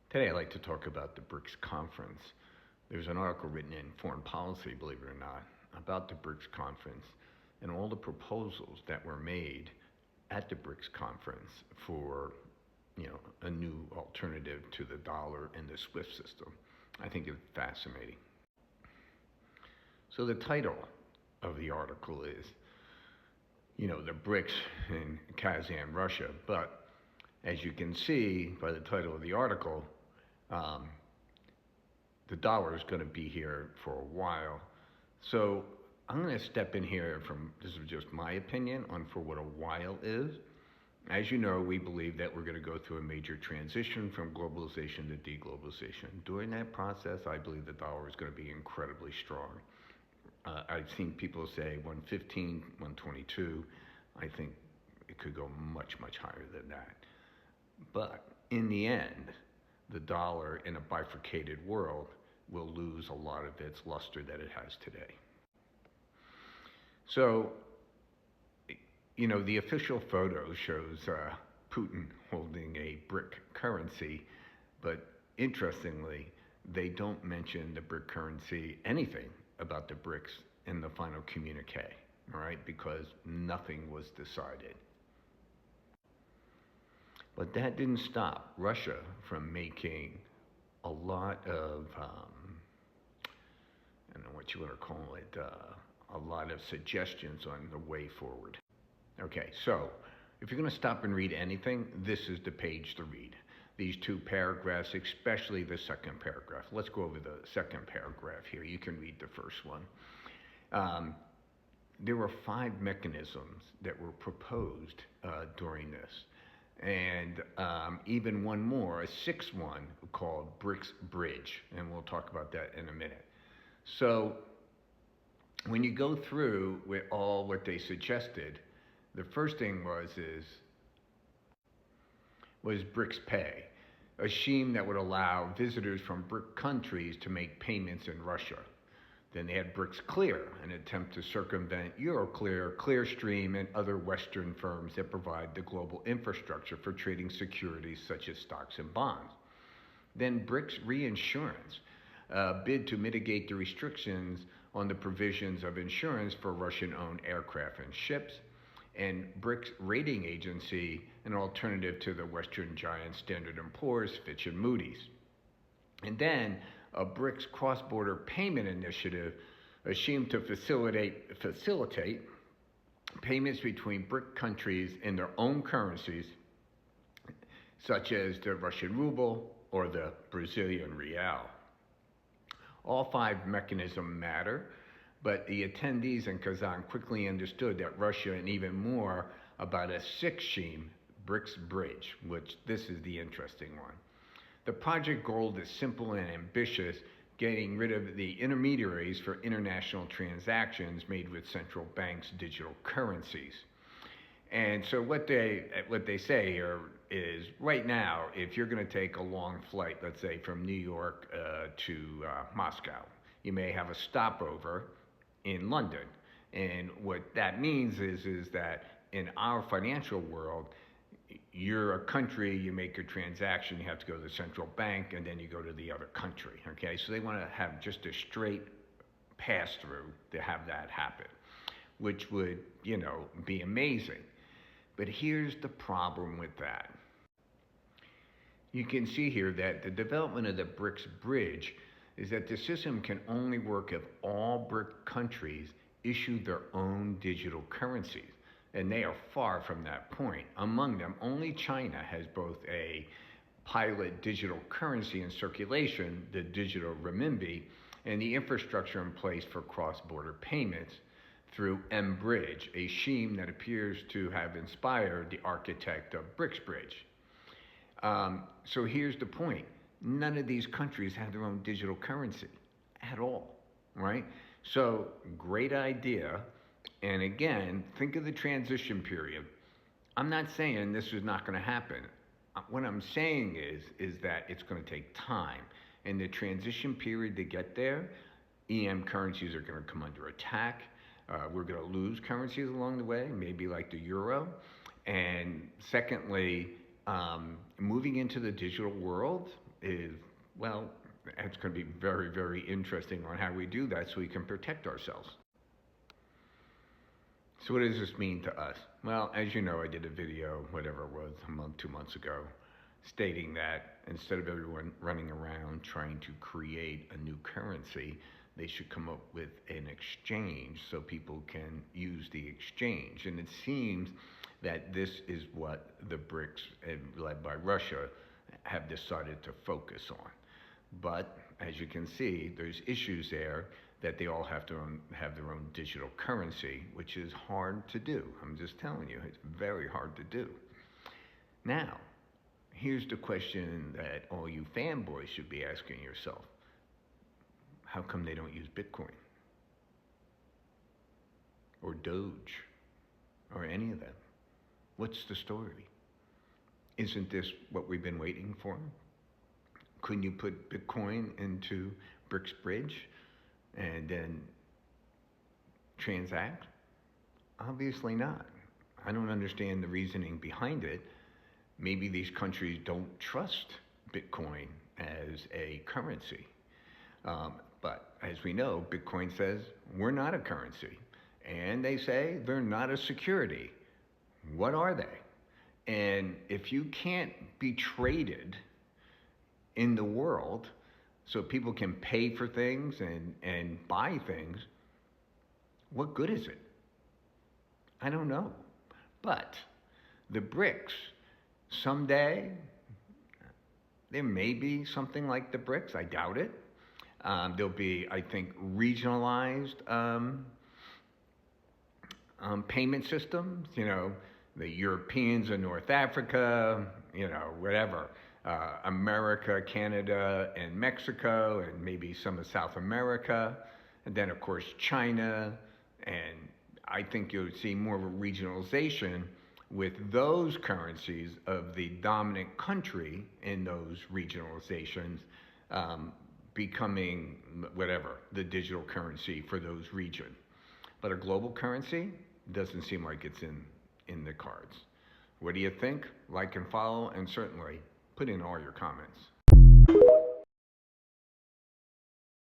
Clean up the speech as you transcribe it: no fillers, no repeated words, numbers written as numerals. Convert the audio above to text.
Today I'd like to talk about the BRICS conference. There's an article written in Foreign Policy, believe it or not, about the BRICS conference and all the proposals that were made at the BRICS conference for, a new alternative to the dollar and the SWIFT system. I think it's fascinating. So the title of the article is, the BRICS in Kazan, Russia. But as you can see by the title of the article, the dollar is going to be here for a while. So I'm going to step in here this is just my opinion on for what a while is. As you know, we believe that we're going to go through a major transition from globalization to deglobalization. During that process, I believe the dollar is going to be incredibly strong. I've seen people say 115, 122. I think it could go much, much higher than that. But in the end, the dollar in a bifurcated world will lose a lot of its luster that it has today. So, the official photo shows Putin holding a BRIC currency, but interestingly, they don't mention the BRIC currency, anything about the BRICs in the final communique, all right, because nothing was decided. But that didn't stop Russia from making a lot of, I don't know what you want to call it, a lot of suggestions on the way forward. Okay, so if you're going to stop and read anything, this is the page to read. These two paragraphs, especially the second paragraph. Let's go over the second paragraph here. You can read the first one. There were 5 mechanisms that were proposed during this. And even one more, a 6th one called BRICs Bridge, and we'll talk about that in a minute. So when you go through with all what they suggested, the first thing was BRICs Pay, a scheme that would allow visitors from BRIC countries to make payments in Russia. Then they had BRICs Clear, an attempt to circumvent Euroclear, Clearstream, and other Western firms that provide the global infrastructure for trading securities such as stocks and bonds. Then BRICs Reinsurance, a bid to mitigate the restrictions on the provisions of insurance for Russian-owned aircraft and ships. And BRICs Rating Agency, an alternative to the Western giants Standard & Poor's, Fitch, and Moody's. And then a BRICs cross-border payment initiative, a scheme to facilitate payments between BRIC countries in their own currencies, such as the Russian ruble or the Brazilian real. All 5 mechanisms matter, but the attendees in Kazan quickly understood that Russia, and even more about a 6th scheme, BRICs Bridge, which this is the interesting one. The project goal is simple and ambitious, getting rid of the intermediaries for international transactions made with central banks' digital currencies. And so what they say here is, right now, if you're going to take a long flight, let's say from New York to Moscow, you may have a stopover in London. And what that means is that in our financial world, you're a country, you make a transaction, you have to go to the central bank, and then you go to the other country, okay? So they want to have just a straight pass-through to have that happen, which would, be amazing. But here's the problem with that. You can see here that the development of the BRICs Bridge is that the system can only work if all BRIC countries issue their own digital currencies. And they are far from that point. Among them, only China has both a pilot digital currency in circulation, the digital renminbi, and the infrastructure in place for cross-border payments through mBridge, a scheme that appears to have inspired the architect of BRICs Bridge. So here's the point. None of these countries have their own digital currency at all, right? So great idea. And again, think of the transition period. I'm not saying this is not going to happen. What I'm saying is that it's going to take time. And the transition period to get there, EM currencies are going to come under attack. We're going to lose currencies along the way, maybe like the euro. And secondly, Moving into the digital world is, well, it's going to be very, very interesting on how we do that so we can protect ourselves. So what does this mean to us? Well, as you know, I did a video, whatever it was, a month, 2 months ago, stating that instead of everyone running around trying to create a new currency, they should come up with an exchange so people can use the exchange. And it seems that this is what the BRICs, led by Russia, have decided to focus on. But as you can see, there's issues there that they all have to have their own digital currency, which is hard to do. I'm just telling you, it's very hard to do. Now, here's the question that all you fanboys should be asking yourself. How come they don't use Bitcoin? Or Doge? Or any of them? What's the story? Isn't this what we've been waiting for? Couldn't you put Bitcoin into BRICS Bridge and then transact? Obviously not. I don't understand the reasoning behind it. Maybe these countries don't trust Bitcoin as a currency. But as we know, Bitcoin says we're not a currency. And they say they're not a security. What are they? And if you can't be traded in the world so people can pay for things and buy things, what good is it? I don't know. But the BRICs, someday, there may be something like the BRICs. I doubt it. There'll be, I think, regionalized payment systems. You know, the Europeans in North Africa, you know, whatever. America, Canada, and Mexico, and maybe some of South America. And then, of course, China. And I think you'll see more of a regionalization with those currencies of the dominant country in those regionalizations becoming whatever, the digital currency for those regions. But a global currency doesn't seem like it's in the cards. What do you think? Like and follow, and certainly put in all your comments.